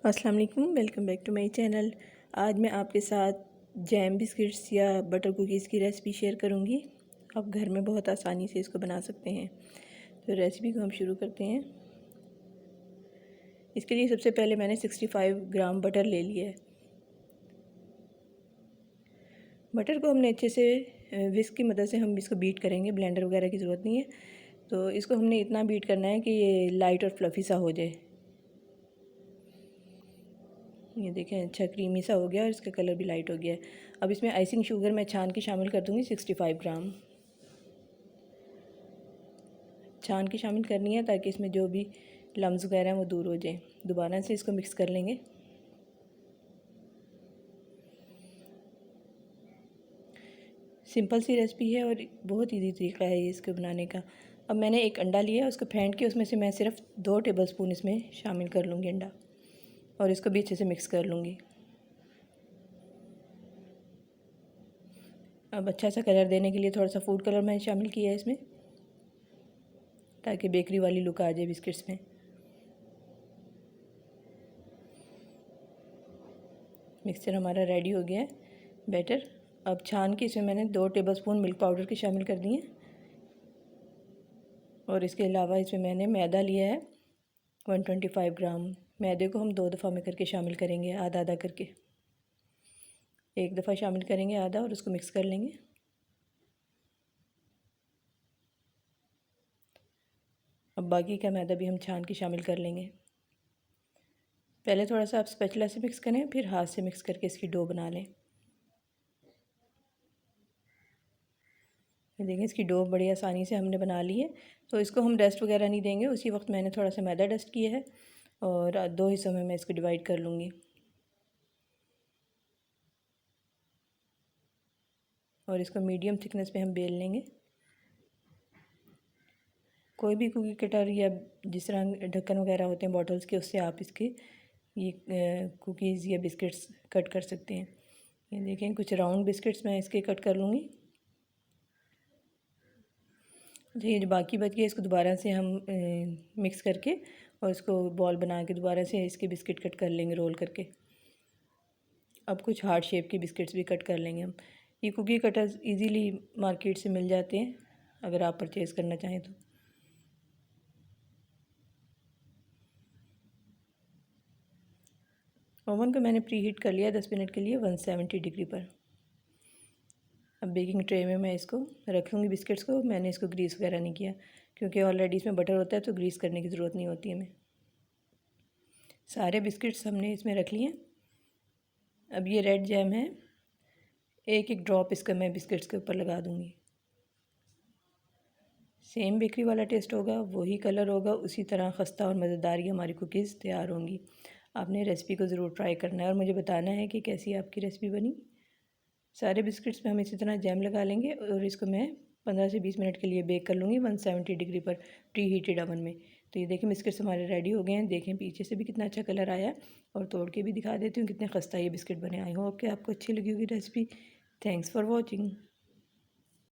अस्सलाम वालेकुम, welcome back to my channel. आज मैं आपके साथ जैम बिस्किट्स या बटर कुकीज़ की रेसिपी शेयर करूंगी। आप घर में बहुत आसानी से इसको बना सकते हैं। तो रेसिपी को हम शुरू करते हैं। इसके लिए सबसे पहले मैंने 65 ग्राम बटर ले लिया है। बटर को हमने अच्छे से विस्क की मदद से हम इसको बीट करेंगे, ब्लेंडर वगैरह की ज़रूरत नहीं है। तो इसको हमने इतना बीट करना है कि ये लाइट और फ्लफ़ी सा हो जाए। ये देखें, अच्छा क्रीमी सा हो गया और इसका कलर भी लाइट हो गया है। अब इसमें आइसिंग शुगर मैं छान के शामिल कर दूँगी 65 ग्राम। छान के शामिल करनी है ताकि इसमें जो भी लम्स वगैरह हैं वो दूर हो जाए। दोबारा से इसको मिक्स कर लेंगे। सिंपल सी रेसिपी है और बहुत इजी तरीका है ये इसको बनाने का। अब मैंने एक अंडा लिया, उसको फेंट के उसमें से मैं सिर्फ 2 टेबलस्पून इसमें शामिल कर लूँगी अंडा, और इसको भी अच्छे से मिक्स कर लूँगी। अब अच्छा सा कलर देने के लिए थोड़ा सा फूड कलर मैंने शामिल किया है इसमें, ताकि बेकरी वाली लुक आ जाए बिस्किट्स में। मिक्सचर हमारा रेडी हो गया है, बैटर। अब छान के इसमें मैंने 2 टेबलस्पून मिल्क पाउडर के शामिल कर दिए, और इसके अलावा इसमें मैंने मैदा लिया है 125 ग्राम। मैदे को हम 2 दफ़ा में करके शामिल करेंगे, आधा आधा करके। एक दफ़ा शामिल करेंगे आधा और उसको मिक्स कर लेंगे। अब बाकी का मैदा भी हम छान के शामिल कर लेंगे। पहले थोड़ा सा आप स्पैचुला से मिक्स करें, फिर हाथ से मिक्स करके इसकी डो बना लें। ये देखें, इसकी डो बड़ी आसानी से हमने बना ली है। तो इसको हम डस्ट वगैरह नहीं देंगे। उसी वक्त मैंने थोड़ा सा मैदा डस्ट किया है और 2 हिस्सों में मैं इसको डिवाइड कर लूँगी, और इसको मीडियम थिकनेस पे हम बेल लेंगे। कोई भी कुकी कटर या जिस तरह ढक्कन वगैरह होते हैं बॉटल्स के, उससे आप इसके ये कुकीज़ या बिस्किट्स कट कर सकते हैं। ये देखें, कुछ राउंड बिस्किट्स मैं इसके कट कर लूँगी। ये जो बाकी बच गया, इसको दोबारा से हम मिक्स करके और इसको बॉल बना के दोबारा से इसके बिस्किट कट कर लेंगे रोल करके। अब कुछ हार्ट शेप के बिस्किट्स भी कट कर लेंगे हम। ये कुकी कटर्स इजीली मार्केट से मिल जाते हैं अगर आप परचेज़ करना चाहें तो। ओवन को मैंने प्री हीट कर लिया 10 मिनट के लिए 170 डिग्री पर। अब बेकिंग ट्रे में मैं इसको रख लूँगी बिस्किट्स को। मैंने इसको ग्रीस वगैरह नहीं किया क्योंकि ऑलरेडी इसमें बटर होता है, तो ग्रीस करने की ज़रूरत नहीं होती हमें। सारे बिस्किट्स हमने इसमें रख लिए। अब ये रेड जैम है, एक एक ड्रॉप इसका मैं बिस्किट्स के ऊपर लगा दूँगी। सेम बेकरी वाला टेस्ट होगा, वही कलर होगा, उसी तरह खस्ता और मज़ेदार ये हमारी कुकीज़ तैयार होंगी। आपने रेसिपी को ज़रूर ट्राई करना है और मुझे बताना है कि कैसी आपकी रेसिपी बनी। सारे बिस्किट्स में हम इसी तरह जैम लगा लेंगे और इसको मैं 15 से 20 मिनट के लिए बेक कर लूँगी 170 डिग्री पर प्री हीटेड ओवन में। तो ये देखें, बिस्किट्स हमारे रेडी हो गए हैं। देखें पीछे से भी कितना अच्छा कलर आया है, और तोड़ के भी दिखा देती हूँ कितने खस्ता ये बिस्किट बने। आई होप कि आपको अच्छी लगी होगी रेसिपी। Thanks for watching.